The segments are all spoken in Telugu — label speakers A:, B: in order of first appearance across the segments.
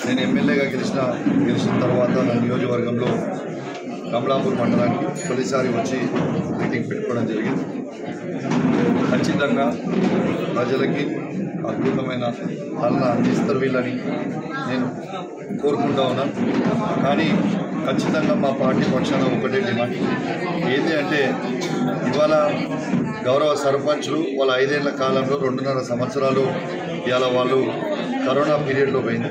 A: నేను ఎమ్మెల్యేగా గెలిచిన తర్వాత నా నియోజకవర్గంలో కమలాపూర్ మండలానికి తొలిసారి వచ్చి మీటింగ్ పెట్టుకోవడం జరిగింది. ఖచ్చితంగా ప్రజలకి అద్భుతమైన పాలన అందిస్తారు వీళ్ళని నేను కోరుకుంటా ఉన్నాను. కానీ ఖచ్చితంగా మా పార్టీ పక్షాన ఒకటే డిమాండ్ ఏంటి అంటే, ఇవాళ గౌరవ సర్పంచ్లు వాళ్ళ 5 ఏళ్ల కాలంలో 2.5 సంవత్సరాలు ఇవాళ వాళ్ళు కరోనా పీరియడ్లో పోయింది.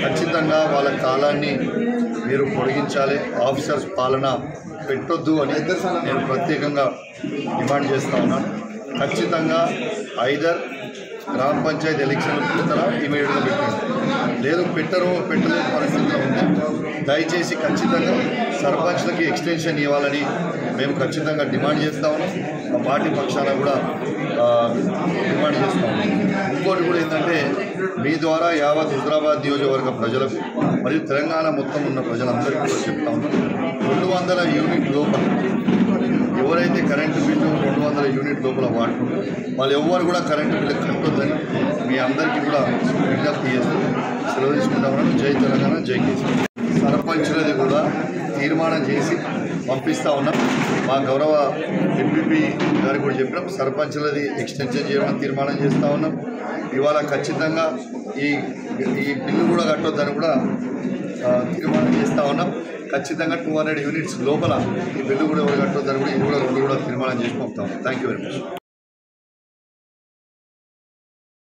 A: ఖచ్చితంగా వాళ్ళ కాలాన్ని మీరు పొడిగించాలి, ఆఫీసర్స్ పాలన పెట్టొద్దు అని నేను ప్రత్యేకంగా డిమాండ్ చేస్తూ ఉన్నాను. ఖచ్చితంగా ఐదర్ గ్రామ పంచాయతీ ఎలక్షన్లు పెడతారా, ఇమీడియట్గా పెట్టండి, లేదు పెట్టలేని పరిస్థితిలో ఉంది. దయచేసి ఖచ్చితంగా సర్పంచ్లకి ఎక్స్టెన్షన్ ఇవ్వాలని మేము ఖచ్చితంగా డిమాండ్ చేస్తూ ఉన్నాం. మా పార్టీ పక్షాన కూడా డిమాండ్ చేస్తూ ఉన్నాం. ఇంకోటి కూడా ఏంటంటే, మీ ద్వారా యావత్ హుజరాబాద్ నియోజకవర్గ ప్రజలకు మరియు తెలంగాణ మొత్తం ఉన్న ప్రజలందరికీ కూడా చెప్తా ఉన్నాం, 200 యూనిట్ లోపల ఎవరైతే కరెంటు బిల్లు 200 యూనిట్ లోపల వాడుకుంటారో వాళ్ళు ఎవ్వరు కూడా కరెంటు బిల్లు కట్టొద్దని మీ అందరికీ కూడా విజ్ఞప్తి చేస్తూ సెలవు తీసుకుంటామని. జై తెలంగాణ, జై కేసీఆర్. సర్పంచులది కూడా తీర్మానం చేసి పంపిస్తూ ఉన్నాం. మా గౌరవ ఎంపీపీ గారికి కూడా చెప్పినాం, సర్పంచులది ఎక్స్టెన్షన్ చేయమని తీర్మానం చేస్తూ ఉన్నాం. ఇవాళ ఖచ్చితంగా ఈ బిల్లు కూడా కట్టొద్దని కూడా తీర్మానం చేస్తూ ఉన్నాం. ఖచ్చితంగా 200 యూనిట్స్ లోపల ఈ బిల్లు కూడా ఎవరు కట్టొద్దని కూడా ఇది కూడా 2 కూడా తీర్మానం చేసి పంపుతాం. Thank you very much.